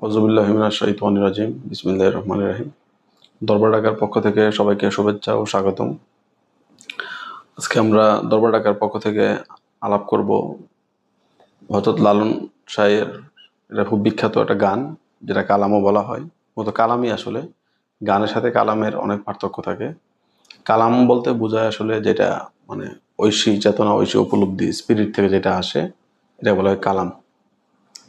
আউযুবিল্লাহি মিনাশ শাইতানির রাজিম। বিসমিল্লাহির রহমানির রহিম। দরবার ঢাকার পক্ষ থেকে সবাইকে শুভেচ্ছা ও স্বাগতম। আজকে আমরা দরবার ঢাকার পক্ষ থেকে আলাপ করব হযরত লালন শাহের, এটা খুব বিখ্যাত একটা গান, যেটা কালামও বলা হয়। মূলত কালামই আসলে, গানের সাথে কালামের অনেক পার্থক্য থাকে। কালাম বলতে বোঝায় আসলে যেটা মানে ঐশী চেতনা, ঐশী উপলব্ধি, স্পিরিট থেকে যেটা আসে, এটা বলা হয় কালাম।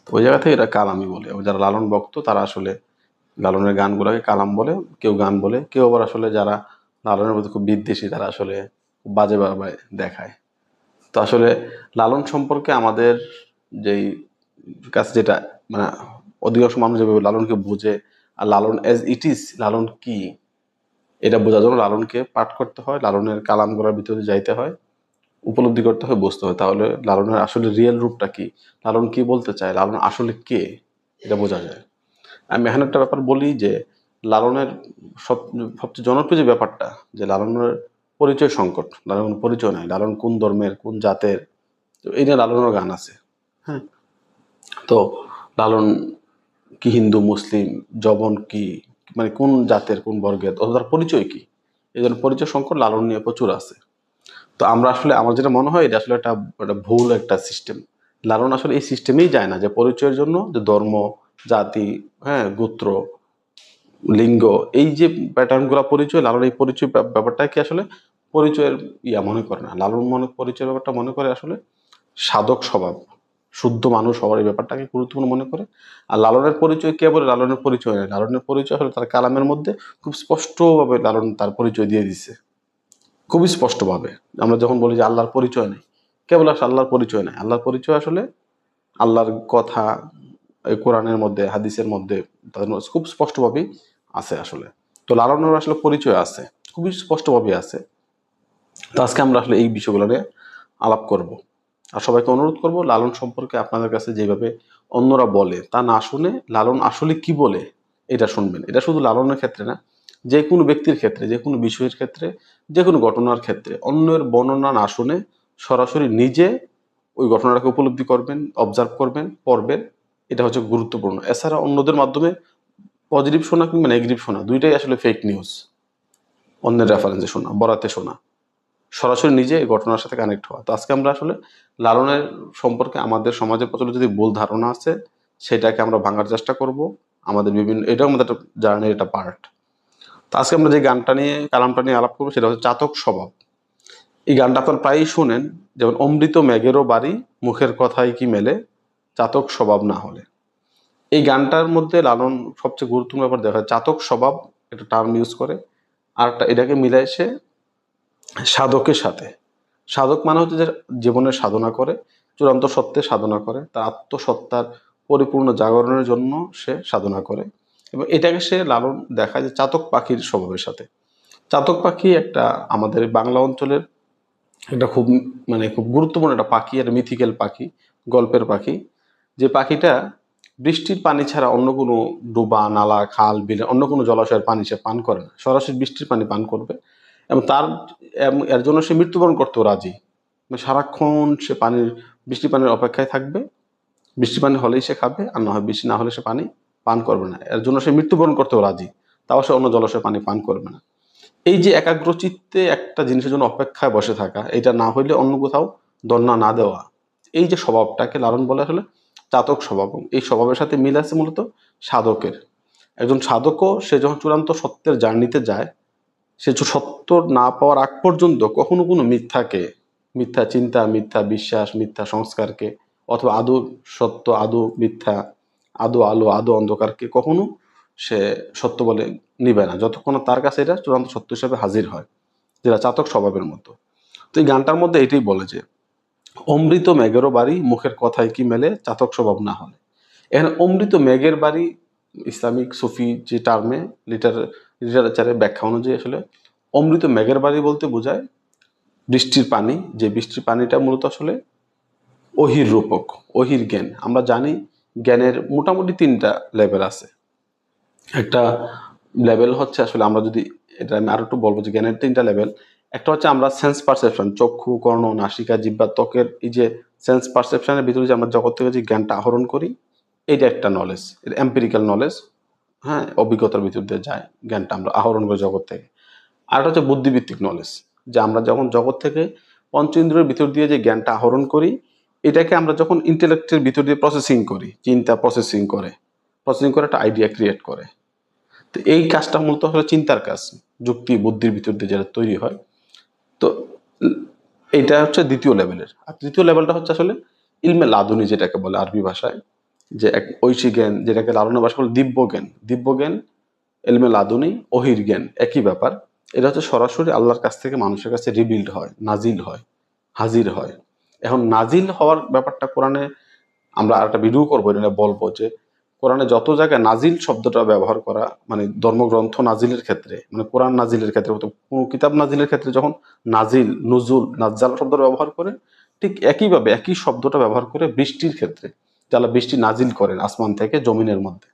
তো ওই জায়গা থেকে এটা কালামই বলে। এবং যারা লালন ভক্ত তারা আসলে লালনের গানগুলোকে কালাম বলে, কেউ গান বলে, কেউ আবার আসলে যারা লালনের প্রতি খুব বিদ্বেষী তারা আসলে খুব বাজে ভাবে দেখায়। তো আসলে লালন সম্পর্কে আমাদের যেই কাছে যেটা মানে অধিকাংশ মানুষ যেভাবে লালনকে বোঝে, আর লালন এজ ইট ইজ, লালন কি, এটা বোঝার জন্য লালনকে পাঠ করতে হয়, লালনের কালামগুলোর ভিতরে যাইতে হয়, উপলব্ধি করতে হয়, বুঝতে হয়। তাহলে লালনের আসলে রিয়েল রূপটা কি, লালন কি বলতে চায়, লালন আসলে কে, এটা বোঝা যায়। আমি এখানে একটা ব্যাপার বলি যে লালনের সবচেয়ে জনপ্রিয় যে ব্যাপারটা, যে লালনের পরিচয় সংকট, লালন পরিচয় নাই, লালন কোন ধর্মের কোন জাতের, তো এই নিয়ে লালনের গান আছে। হ্যাঁ, তো লালন কি হিন্দু মুসলিম, জবন কি, মানে কোন জাতের কোন বর্গের, অথবা তার পরিচয় কি, এই জন্য পরিচয় সংকট লালন নিয়ে প্রচুর আছে। তো আমরা আসলে, আমার যেটা মনে হয় এটা আসলে একটা ভুল একটা সিস্টেম। লালন আসলে এই সিস্টেমেই যায় না, যে পরিচয়ের জন্য যে ধর্ম, জাতি, হ্যাঁ, গোত্র, লিঙ্গ, এই যে প্যাটার্ন গুলা পরিচয়, লালন এই পরিচয় ব্যাপারটাকে আসলে পরিচয়ের মনে করে না। লালন পরিচয়ের ব্যাপারটা মনে করে আসলে সাধক স্বভাব, শুদ্ধ মানুষ হওয়ার এই ব্যাপারটাকে গুরুত্বপূর্ণ মনে করে। আর লালনের পরিচয় কে বলে, লালনের পরিচয় নেই, লালনের পরিচয় হলো তার কালামের মধ্যে খুব স্পষ্টভাবে লালন তার পরিচয় দিয়ে দিছে, খুবই স্পষ্টভাবে। আমরা যখন বলি যে আল্লাহর পরিচয় নেই, কে বলে আল্লাহর পরিচয় নেই? আল্লাহর পরিচয় আসলে আল্লাহর কথা এই কোরআনের মধ্যে, হাদিসের মধ্যে তাদের মধ্যে খুব স্পষ্টভাবেই আছে আসলে। তো লালনের আসলে পরিচয় আছে, খুবই স্পষ্টভাবে আছে। তো আজকে আমরা আসলে এই বিষয়গুলো নিয়ে আলাপ করব। আর সবাইকে অনুরোধ করব, লালন সম্পর্কে আপনাদের কাছে যেভাবে অন্যরা বলে তা না শুনে লালন আসলে কি বলে এটা শুনবেন। এটা শুধু লালনের ক্ষেত্রে না, যে কোনো ব্যক্তির ক্ষেত্রে, যে কোনো বিষয়ের ক্ষেত্রে, যে কোনো ঘটনার ক্ষেত্রে অন্যের বর্ণনা না শুনে সরাসরি নিজে ওই ঘটনাটাকে উপলব্ধি করবেন, অবজার্ভ করবেন, পড়বেন। এটা হচ্ছে গুরুত্বপূর্ণ। এছাড়া অন্যদের মাধ্যমে পজিটিভ শোনা কিংবা নেগেটিভ শোনা দুইটাই আসলে ফেক নিউজ। অন্যের রেফারেন্সে শোনা, বরাতে শোনা, সরাসরি নিজে এই ঘটনার সাথে কানেক্ট হওয়া। তো আজকে আমরা আসলে লালনের সম্পর্কে আমাদের সমাজের প্রচলিত যদি ভুল ধারণা আছে সেটাকে আমরা ভাঙার চেষ্টা করব। আমাদের বিভিন্ন, এটাও আমাদের একটা জার্নির একটা পার্ট। তো আজকে আমরা যে গানটা নিয়ে, কালামটা নিয়ে আলাপ করবো সেটা হচ্ছে চাতক স্বভাব। এই গানটা আপনারা প্রায়ই শোনেন, যেমন অমৃত মেঘেরও বাড়ি, মুখের কথাই কি মেলে, চাতক স্বভাব না হলে। এই গানটার মধ্যে লালন সবচেয়ে গুরুত্বপূর্ণ ব্যাপার দেখা যায়, চাতক স্বভাব একটা টার্ম ইউজ করে। আর এটাকে মিলায় সে সাধকের সাথে। সাধক মানে হচ্ছে যে জীবনের সাধনা করে, চূড়ান্ত সত্যে সাধনা করে, তার আত্মসত্তার পরিপূর্ণ জাগরণের জন্য সে সাধনা করে। এবং এটাকে সে লালন দেখায় যে চাতক পাখির স্বভাবের সাথে। চাতক পাখি একটা আমাদের বাংলা অঞ্চলের একটা খুব খুব গুরুত্বপূর্ণ একটা পাখি, একটা মিথিক্যাল পাখি, গল্পের পাখি। যে পাখিটা বৃষ্টির পানি ছাড়া অন্য কোনো ডোবা, নালা, খাল, বিলে অন্য কোনো জলাশয়ের পানি সে পান করে না, সরাসরি বৃষ্টির পানি পান করবে। এবং এর জন্য সে মৃত্যুবরণ করতেও রাজি। সারাক্ষণ সে বৃষ্টির পানির অপেক্ষায় থাকবে। বৃষ্টি পানি হলেই সে খাবে, আর না হয় বৃষ্টি না হলে সে পানি পান করবে না। এর জন্য সে মৃত্যুবরণ করতেও রাজি, তাও সে অন্য জলাশয়ে পানি পান করবে না। এই যে একাগ্রচিত্তে একটা জিনিসের জন্য অপেক্ষায় বসে থাকা, এটা না হইলে অন্য কোথাও দন্না না দেওয়া, এই যে স্বভাবটাকে লালন বলে আসলে চাতক স্বভাব। এই স্বভাবের সাথে মিল আছে মূলত সাধকের। একজন সাধকও সে যখন চূড়ান্ত সত্যের জার্নিতে যায়, সে সত্য না পাওয়ার আগ পর্যন্ত কখনো কোনো মিথ্যাকে, মিথ্যা চিন্তা, মিথ্যা বিশ্বাস, মিথ্যা সংস্কারকে, অথবা আদৌ সত্য, আদৌ মিথ্যা, আদৌ আলো, আদৌ অন্ধকারকে কখনো সে সত্য বলে নিবে না, যতক্ষণ না তার কাছে এটা চূড়ান্ত সত্য হিসাবে হাজির হয়, যেটা চাতক স্বভাবের মতো। তো এই গানটার মধ্যে এটাই বলে যে অমৃত মেঘেরও বাড়ি, মুখের কথায় কি মেলে, চাতক স্বভাব না হলে। এখানে অমৃত মেঘের বাড়ি ইসলামিক সুফি যে টার্মে, লিটারেচারের ব্যাখ্যা অনুযায়ী আসলে অমৃত মেঘের বাড়ি বলতে বোঝায় বৃষ্টির পানি, যে বৃষ্টির পানিটা মূলত আসলে অহির রূপক, অহির জ্ঞান। আমরা জানি জ্ঞানের মোটামুটি তিনটা লেভেল আছে। একটা লেভেল হচ্ছে আসলে, আমরা যদি এটা আমি আরো একটু বলবো যে জ্ঞানের তিনটা লেভেল। একটা হচ্ছে আমরা সেন্স পারসেপশন, চক্ষু, কর্ণ, নাসিকা, জিহ্বা, ত্বকের এই যে সেন্স পারসেপশনের ভিতরে যে আমরা জগৎ থেকে যে জ্ঞানটা আহরণ করি, এইটা একটা নলেজ, এটা এম্পিরিক্যাল নলেজ। হ্যাঁ, অভিজ্ঞতার ভিতর দিয়ে যায় জ্ঞানটা আমরা আহরণ করি জগৎ থেকে। আর হচ্ছে বুদ্ধিভিত্তিক নলেজ, যে আমরা যখন জগৎ থেকে পঞ্চ ইন্দ্রিয়ের ভিতর দিয়ে যে জ্ঞানটা আহরণ করি, এটাকে আমরা যখন ইন্টেলেক্টের ভিতর দিয়ে প্রসেসিং করি, চিন্তা প্রসেসিং করে একটা আইডিয়া ক্রিয়েট করে। তো এই কাজটা মূলত হলো চিন্তার কাজ, যুক্তি বুদ্ধির ভিতর দিয়ে যেটা তৈরি হয়। তো এইটা হচ্ছে দ্বিতীয় লেভেলের। আর তৃতীয় লেভেলটা হচ্ছে আসলে ইলমে লাদুনি, যেটাকে বলে আরবি ভাষায়, যে এক ঐশী জ্ঞান, যেটাকে লালনের ভাষা বলে দিব্য জ্ঞান। দিব্য জ্ঞান, এলমে লাদুনি, ওহির জ্ঞান একই ব্যাপার। এটা হচ্ছে সরাসরি আল্লাহর কাছ থেকে মানুষের কাছে রিবিল্ড হয়, নাজিল হয়, হাজির হয়। এখন নাজিল হওয়ার ব্যাপারটা কোরআনে আমরা আর একটা ভিডিও করবো, এটা বলবো যে কোরআনে যত জায়গায় নাজিল শব্দটা ব্যবহার করা, মানে ধর্মগ্রন্থ নাজিলের ক্ষেত্রে, মানে কোরআন নাজিলের ক্ষেত্রে, কোনো কিতাব নাজিলের ক্ষেত্রে যখন নাজিল, নজুল, নাজ্জাল শব্দটা ব্যবহার করে, ঠিক একইভাবে একই শব্দটা ব্যবহার করে বৃষ্টির ক্ষেত্রে, যারা বৃষ্টি নাজিল করেন আসমান থেকে জমিনের মধ্যে।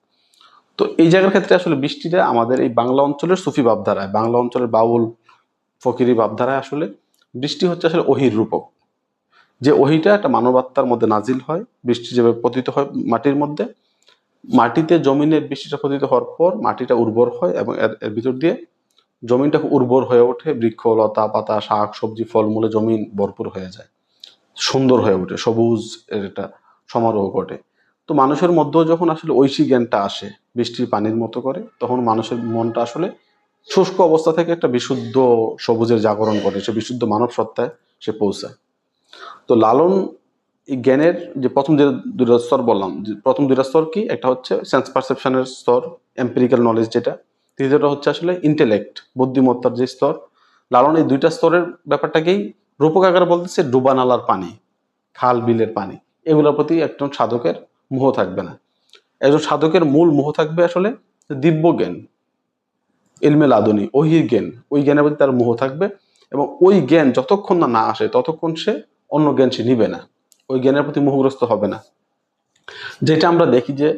তো এই জায়গার ক্ষেত্রে আসলে বৃষ্টিটা আমাদের এই বাংলা অঞ্চলের সুফি ভাবধারায়, বাংলা অঞ্চলের বাউল ফকিরি ভাবধারায় আসলে বৃষ্টি হচ্ছে আসলে ওহির রূপক। যে ওহিটা একটা মানবাত্মার মধ্যে নাজিল হয়, বৃষ্টি যেভাবে পতিত হয় মাটির মধ্যে, মাটিতে জমিনে বৃষ্টিটা পতিত হওয়ার পর মাটিটা উর্বর হয় এবং এর ভিতর দিয়ে জমিনটা উর্বর হয়ে ওঠে, বৃক্ষ লতা পাতা শাক সবজি ফলমূলে জমিন ভরপুর হয়ে যায়, সুন্দর হয়ে ওঠে, সবুজ এর একটা সমারোহ ঘটে। তো মানুষের মধ্যেও যখন আসলে ঐশী জ্ঞানটা আসে বৃষ্টির পানির মতো করে, তখন মানুষের মনটা আসলে শুষ্ক অবস্থা থেকে একটা বিশুদ্ধ সবুজের জাগরণ করে, সে বিশুদ্ধ মানব সত্তায় সে পৌঁছায়। তো লালন এই জ্ঞানের যে প্রথম যে দুইটা স্তর বললাম, যে প্রথম দুইটা স্তর কি, একটা হচ্ছে সেন্স পারসেপশনের স্তর, এম্পিরিক্যাল নলেজ যেটা, তৃতীয়টা হচ্ছে আসলে ইন্টেলেক্ট, বুদ্ধিমত্তার যে স্তর। লালন এই দুইটা স্তরের ব্যাপারটাকেই রূপক আকারে বলতেছে ডুবা নালার পানি, খাল বিলের পানি, এগুলোর প্রতি একজন সাধকের মোহ থাকবে না। একজন সাধকের মূল মোহ থাকবে আসলে দিব্য জ্ঞান, ইলমে লাদুনি, ওহির জ্ঞান, ওই জ্ঞানের প্রতি তার মোহ থাকবে। এবং ওই জ্ঞান যতক্ষণ না আসে ততক্ষণ সে অন্য জ্ঞান সে নিবে না, ওই জ্ঞানের প্রতি মোহগ্রস্ত হবে না। যেটা আমরা দেখি যে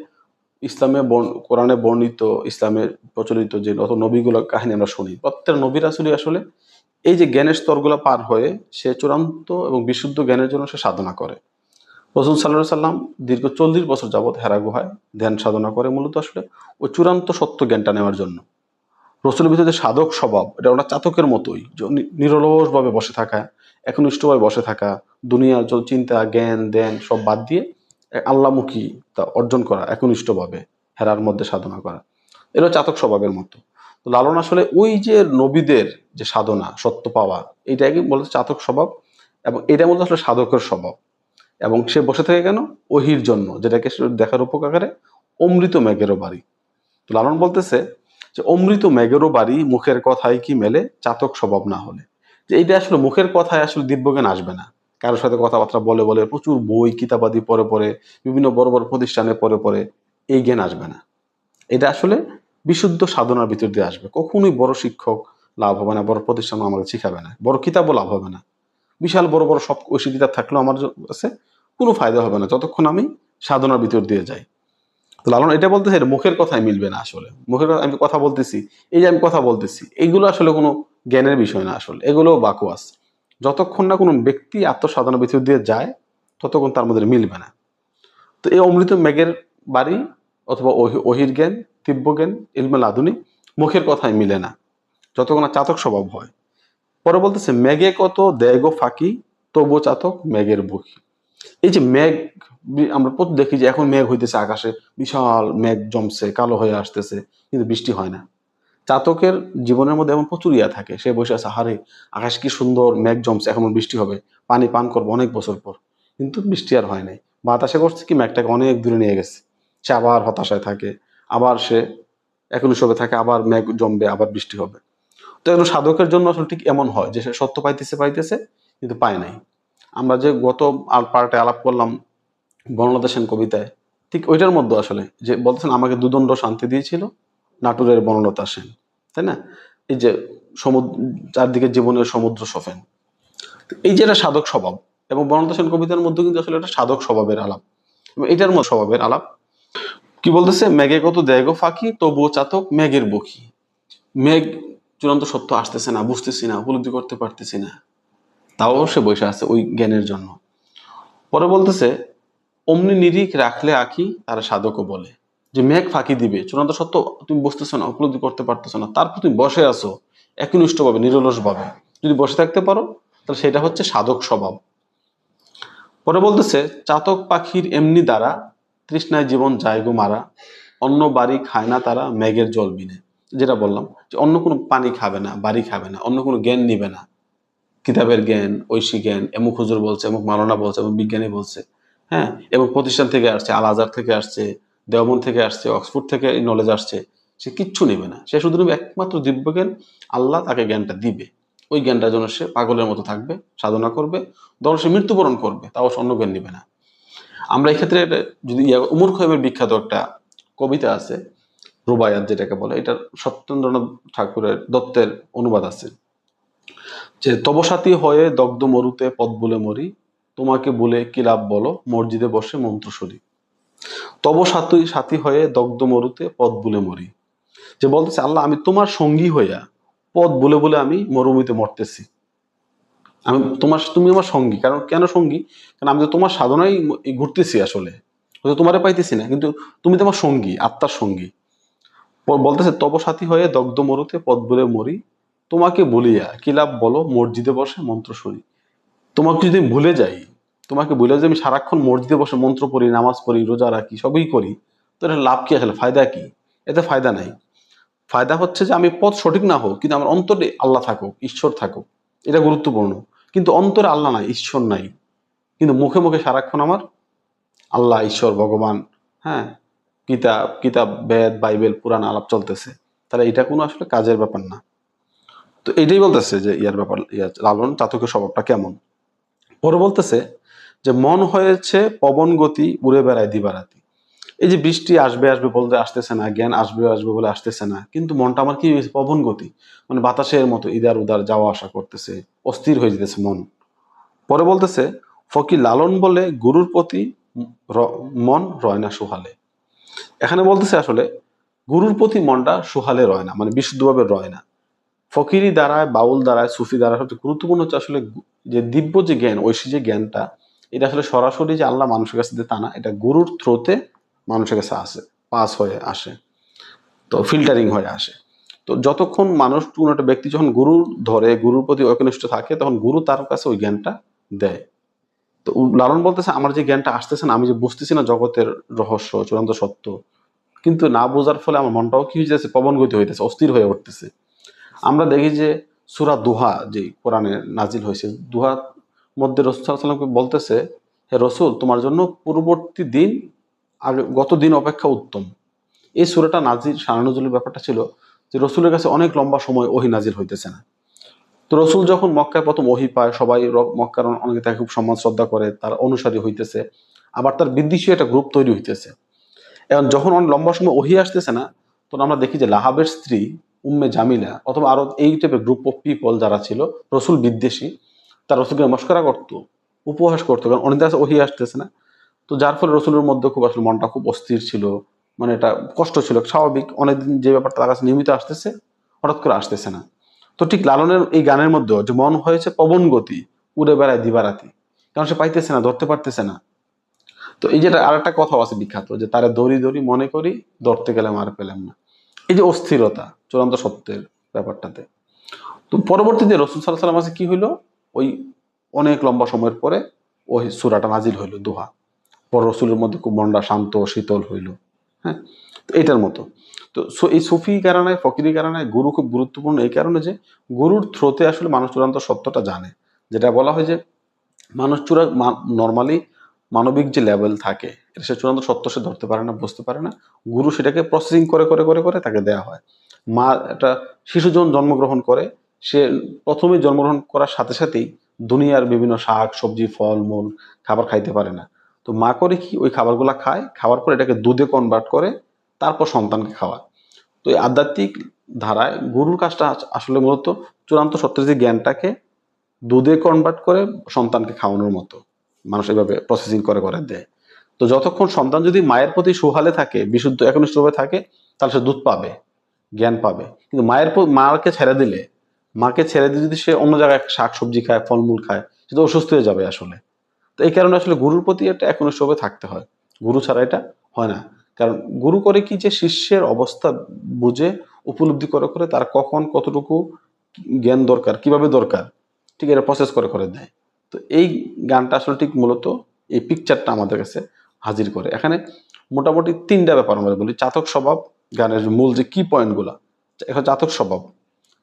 ইসলামে কোরআনে বর্ণিত, ইসলামের প্রচলিত যে যত নবীগুলোর কাহিনী আমরা শুনি, প্রত্যেক নবী রাসূলই আসলে এই যে জ্ঞানের স্তরগুলো পার হয়ে সে চূড়ান্ত এবং বিশুদ্ধ জ্ঞানের জন্য সে সাধনা করে। রাসূল সাল্লাল্লাহু আলাইহি সাল্লাম দীর্ঘ 40 বছর যাবৎ হেরা গুহায় ধ্যান সাধনা করে, মূলত আসলে ওই চূড়ান্ত সত্য জ্ঞানটা নেওয়ার জন্য। রসুলের ভিতরে যে সাধক স্বভাব, এটা ওনার চাতকের মতোই, নিরলস ভাবে বসে থাকা, একনিষ্ঠভাবে বসে থাকা, দুনিয়ার যত চিন্তা জ্ঞান দেন সব বাদ দিয়ে আল্লাহমুখী তা অর্জন করা, একনিষ্ঠভাবে হেরার মধ্যে সাধনা করা, এটা চাতক স্বভাবের মতো। তো লালন আসলে ওই যে নবীদের যে সাধনা সত্য পাওয়া, এইটাকে বলতে চাতক স্বভাব, এবং এটার মধ্যে আসলে সাধকের স্বভাব। এবং সে বসে থাকে কেন? ওহির জন্য, যেটাকে সে দেখার উপকারে অমৃত মেঘেরও বাড়ি। তো লালন বলতেছে যে অমৃত মেঘেরও বাড়ি, মুখের কথায় কি মেলে, চাতক স্বভাব না হলে। যে এইটা আসলে মুখের কথায় আসলে দিব্যজ্ঞান আসবে না, কারোর সাথে কথাবার্তা বলে বলে, প্রচুর বই কিতাবাদি পরে পরে, বিভিন্ন বড় বড় প্রতিষ্ঠানে পরে পরে এই জ্ঞান আসবে না। এটা আসলে বিশুদ্ধ সাধনার ভিতর দিয়ে আসবে। কখনোই বড় শিক্ষক লাভ হবে না, বড় প্রতিষ্ঠান আমাকে শিখাবে না, বড় কিতাবও লাভ হবে না, বিশাল বড় বড় সব ঐশী কিতাব থাকলেও আমার কাছে কোনো ফায়দা হবে না যতক্ষণ আমি সাধনার ভিতর দিয়ে যাই। লালন এটা বলতেছে এটা মুখের কথায় মিলবে না। আসলে মুখের কথা, আমি কথা বলতেছি, এই যে আমি কথা বলতেছি, এইগুলো আসলে কোনো জ্ঞানের বিষয় না, আসলে এগুলো বাকওয়াস। যতক্ষণ না কোনো ব্যক্তি আত্মসাধনার ভিতর দিয়ে যায় ততক্ষণ তার মধ্যে মিলবে না। তো এই অমৃত মেঘের বাড়ি অথবা ওহির জ্ঞান, দিব্য জ্ঞান, ইলমে লাদুনি মুখের কথায় মিলে না যতক্ষণ না চাতক স্বভাব হয়। পরে বলতেছে মেঘে কত দেয় গো ফাঁকি, তবু চাতক মেঘের বুকি। এই যে মেঘ, আমরা প্রতি দেখি যে এখন মেঘ হইতেছে, আকাশে বিশাল মেঘ জমছে, কালো হয়ে আসতেছে, কিন্তু বৃষ্টি হয় না। চাতকের জীবনের মধ্যে এমন প্রচুর ইয়া থাকে, সে বসে আছে, হারে আকাশ কি সুন্দর, মেঘ জমছে, এখন বৃষ্টি হবে, পানি পান করবো অনেক বছর পর, কিন্তু বৃষ্টি আর হয় নাই। বাতাসে করছে কি মেঘটাকে অনেক দূরে নিয়ে গেছে, সে আবার হতাশায় থাকে, আবার সে এখন সবে থাকে, আবার মেঘ জমবে, আবার বৃষ্টি হবে। তো এখন সাধকের জন্য আসলে ঠিক এমন হয় যে সে সত্য পাইতেছে পাইতেছে কিন্তু পায় নাই। আমরা যে গত পার্টে আলাপ করলাম বনলতা সেন কবিতায়, ঠিক ওইটার মধ্যে আসলে যে বলতেছেন আমাকে দুদণ্ড শান্তি দিয়েছিল নাটোরের বনলতা সেন, তাই না? এই যে সমুদ্র, চারদিকে জীবনের সমুদ্র সফেন, এই যে একটা সাধক স্বভাব, এবং বনলতা সেন কবিতার মধ্যে কিন্তু আসলে একটা সাধক স্বভাবের আলাপ, এবং এটার মধ্যে স্বভাবের আলাপ। কি বলতেছে, মেঘে কত দেয় গো ফাঁকি, তবুও চাতক মেঘের বকি। মেঘ চূড়ান্ত সত্য আসতেছে না, বুঝতেছি না, উপলব্ধি করতে পারতেছি না, তাও সে বসে আছে ওই জ্ঞানের জন্য। পরে বলতেছে অমনি নিরিখ রাখলে আঁকি তারা সাধকও বলে। যে মেঘ ফাঁকি দিবে, চূড়ান্ত সত্য তুমি বুঝতেছো না, উপলব্ধি করতে পারতেছো না, তারপর তুমি বসে আছো একনিষ্ঠ ভাবে, নিরলস ভাবে। যদি বসে থাকতে পারো তাহলে সেটা হচ্ছে সাধক স্বভাব। পরে বলতেছে, চাতক পাখির এমনি দ্বারা তৃষ্ণায় জীবন যায় গো মারা, অন্য বাড়ি খায় না তারা মেঘের জল বিনে। যেটা বললাম, যে অন্য কোনো পানি খাবে না, বাড়ি খাবে না, অন্য কোনো জ্ঞান নিবে না, কিতাবের জ্ঞান, ঐশী জ্ঞান, এমুক হুজুর বলছে, এমুক মাওলানা বলছে, এমুক বিজ্ঞানী বলছে, হ্যাঁ, এবং প্রতিষ্ঠান থেকে আসছে, আল আজহার থেকে আসছে, দেওবন্দ থেকে আসছে, অক্সফোর্ড থেকে এই নলেজ আসছে, সে কিচ্ছু নেবে না। সে শুধু নেবে একমাত্র দিব্য জ্ঞান। আল্লাহ তাকে জ্ঞানটা দিবে, ওই জ্ঞানটার জন্য সে পাগলের মতো থাকবে, সাধনা করবে, ধরো সে মৃত্যুবরণ করবে, তাও সে অন্য জ্ঞান নিবে না। আমরা এই ক্ষেত্রে যদি উমর খৈমের বিখ্যাত একটা কবিতা আছে, রুবায়াত যেটাকে বলে, এটা সত্যেন্দ্রনাথ ঠাকুরের দত্তের অনুবাদ আছে, যে তবসাতী হয়ে দগ্ধ মরুতে পথ বলে মরি, তোমাকে বলে কি লাভ বলো মসজিদে বসে মন্ত্র সরি। তব সাথী সাথী হয়ে দগ্ধ মরুতে পথ বলে মরি। যে বলতেছে, আল্লাহ আমি তোমার সঙ্গী হইয়া পথ বলে বলে আমি মরুভূমিতে মরতেছি। আমি তোমার, তুমি আমার সঙ্গী, কারণ কেন সঙ্গী? কারণ আমি তো তোমার সাধনায় ঘুরতেছি আসলে, হয়তো তোমারে পাইতেছি না, কিন্তু তুমি তো আমার সঙ্গী, আত্মার সঙ্গী। বলতেছে, তব সাথী হয়ে দগ্ধ মরুতে পথ বলে মরি, তোমাকে বলিয়া কি লাভ বলো মসজিদে বসে মন্ত্র সরি। তোমাকে যদি আমি ভুলে যাই, তোমাকে ভুলে যে আমি সারাক্ষণ মসজিদে বসে মন্ত্র পড়ি, নামাজ পড়ি, রোজা রাখি, সবই করি, তো এটা লাভ কি আসলে, ফায়দা কি? এতে ফায়দা নাই। ফায়দা হচ্ছে যে আমি পথ সঠিক না হোক, কিন্তু আমার অন্তরে আল্লাহ থাকুক, ঈশ্বর থাকুক, এটা গুরুত্বপূর্ণ। কিন্তু অন্তরে আল্লাহ নাই, ঈশ্বর নাই, কিন্তু মুখে মুখে সারাক্ষণ আমার আল্লাহ, ঈশ্বর, ভগবান, হ্যাঁ, কিতাব কিতাব বেদ, বাইবেল, পুরাণ আলাপ চলতেছে, তাহলে এটা কোনো আসলে কাজের ব্যাপার না। তো এটাই বলতেছে যে ইয়ার ব্যাপার, লালন চাতকের স্বভাবটা কেমন। পরে বলতেছে যে মন হয়েছে পবন গতি, উড়ে বেড়ায় দিবারাতি। এই যে বৃষ্টি আসবে আসবে বলতে আসতেছে না, জ্ঞান আসবে আসবে বলে আসতেছে না, কিন্তু মনটা আমার কি হয়েছে, পবন গতি, মানে বাতাসের মতো ইদার উদার যাওয়া আসা করতেছে, অস্থির হয়ে যেতেছে মন। পরে বলতেছে, ফকির লালন বলে গুরুর প্রতি মন রয় না সুহালে। এখানে বলতেছে আসলে গুরুর প্রতি মনটা সুহালে রয় না, মানে বিশুদ্ধভাবে রয় না। ফকিরি দ্বারায়, বাউল দ্বারায়, সুফি দ্বারা সবচেয়ে গুরুত্বপূর্ণ হচ্ছে আসলে যে দিব্য যে জ্ঞান, ঐশী যে জ্ঞানটা, এটা আসলে সরাসরি যে আল্লাহ মানুষের কাছে দিতে তা না, এটা গুরুর থ্রোতে মানুষের কাছে আসে, পাস হয়ে আসে, তো ফিল্টারিং হয়ে আসে। তো যতক্ষণ মানুষ, কোনো একটা ব্যক্তি যখন গুরুর ধরে, গুরুর প্রতি একনিষ্ঠ থাকে, তখন গুরু তার কাছে ওই জ্ঞানটা দেয়। তো লালন বলতেছে, আমার যে জ্ঞানটা আসতেছে না, আমি যে বুঝতেছি না জগতের রহস্য, চূড়ান্ত সত্য, কিন্তু না বোঝার ফলে আমার মনটাও কি হয়ে যাচ্ছে, পবন গতি হইতেছে, অস্থির হয়ে উঠতেছে। আমরা দেখি যে সূরা দুহা যে কোরআনে নাজিল হয়েছে, দুহার মধ্যে রাসূল সাল্লাল্লাহু আলাইহি ওয়াসাল্লামকে বলতেছে, হে রসুল, তোমার জন্য পূর্ববর্তী দিন আর গত দিন অপেক্ষা উত্তম। এই সূরাটা নাজিল, শান নুজুলের ব্যাপারটা ছিল যে রসুলের কাছে অনেক লম্বা সময় ওহী নাজিল হইতেছে না। তো রসুল যখন মক্কায় প্রথম ওহী পায়, সবাই মক্কার অনেকে তাকে খুব সম্মান শ্রদ্ধা করে, তার অনুসারী হইতেছে, আবার তার বিদ্বেষী একটা গ্রুপ তৈরি হইতেছে। এখন যখন অনেক লম্বা সময় ওহী আসতেছে না, তখন আমরা দেখি যে লাহাবের স্ত্রী উম্মে জামিলা অথবা আরো এই টাইপের গ্রুপ অফ পিপল যারা ছিল রসুল বিদ্বেষী, তারা রসুলকে নমস্কার করতো, উপহাস করতো, কারণ অনেক কাছে ওহী আসতেছে না। তো যার ফলে রসুলের মধ্যে খুব আসলে মনটা খুব অস্থির ছিল, মানে এটা কষ্ট ছিল স্বাভাবিক, অনেকদিন যে ব্যাপারটা তার কাছে নিয়মিত আসতেছে, হঠাৎ করে আসতেছে না। তো ঠিক লালনের এই গানের মধ্যেও যে মন হয়েছে পবন গতি, উড়ে বেড়ায় দিবারাতি, কারণ সে পাইতেছে না, ধরতে পারতেছে না। তো এই যেটা আর একটা কথাও আছে বিখ্যাত, যে তারা দড়ি দড়ি মনে করি, ধরতে গেলে মার পেলাম না। এই যে অস্থিরতা চূড়ান্ত সত্যের ব্যাপারটাতে। তো পরবর্তীতে রসুল সাল্লাল্লাহু আলাইহি ওয়াসাল্লাম কাছে কি হইলো, ওই অনেক লম্বা সময়ের পরে ওই সূরাটা নাজিল হইলো, দোহা। পর রসুলের মধ্যে খুব মনটা শান্ত শীতল হইল। হ্যাঁ, তো এটার মতো। তো এই সুফি কারণে, ফকিরি কারণে গুরু খুব গুরুত্বপূর্ণ এই কারণে যে গুরুর থ্রোতে আসলে মানুষ চূড়ান্ত সত্যটা জানে। যেটা বলা হয় যে মানুষ নর্মালি মানবিক যে লেভেল থাকে, এটা সে চূড়ান্ত সত্য সে ধরতে পারে না, বুঝতে পারে না। গুরু সেটাকে প্রসেসিং করে করে করে করে তাকে দেয়া হয়। মা একটা শিশু যখন জন্মগ্রহণ করে, সে প্রথমে জন্মগ্রহণ করার সাথে সাথেই দুনিয়ার বিভিন্ন শাক সবজি ফল মূল খাবার খাইতে পারে না। তো মা করে কি, ওই খাবারগুলা খায়, খাওয়ার পর এটাকে দুধে কনভার্ট করে, তারপর সন্তানকে খাওয়ায়। তো এই আধ্যাত্মিক ধারায় গুরুর কাজটা আসলে মূলত চূড়ান্ত সত্যের যে জ্ঞানটাকে দুধে কনভার্ট করে সন্তানকে খাওয়ানোর মতো, মানুষ এভাবে প্রসেসিং করে করে দেয়। তো যতক্ষণ সন্তান যদি মায়ের প্রতি সুহালে থাকে, বিশুদ্ধ একনিষ্ঠভাবে থাকে, তাহলে সে দুধ পাবে, জ্ঞান পাবে। কিন্তু মাকে ছেড়ে দিলে, মাকে ছেড়ে দিয়ে যদি সে অন্য জায়গায় শাক সবজি খায়, ফলমূল খায়, সে তো অসুস্থ হয়ে যাবে আসলে। তো এই কারণে আসলে গুরুর প্রতি একটা একনিষ্ঠভাবে থাকতে হয়। গুরু ছাড়া এটা হয় না। কারণ গুরু করে কি যে শিষ্যের অবস্থা বুঝে উপলব্ধি করে তার কখন কতটুকু জ্ঞান দরকার, কিভাবে দরকার, ঠিক এটা প্রসেস করে দেয়। তো এই গানটা আসলে ঠিক মূলত এই পিকচারটা আমাদের কাছে হাজির করে। এখানে মোটামুটি ৩টা ব্যাপার আমরা বলি। চাতক স্বভাব, গানের মূল যে কি পয়েন্টগুলা, এখন চাতক স্বভাব,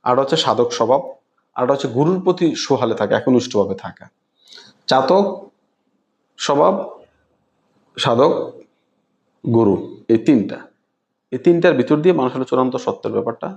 আর হচ্ছে সাধক স্বভাব, আর হচ্ছে গুরুর প্রতি সোহালে থাকা, একনিষ্ঠভাবে থাকা। চাতক স্বভাব, সাধক, গুরু, এই তিনটার ভিতর দিয়ে মানুষ হলো চূড়ান্ত সত্যের ব্যাপারটা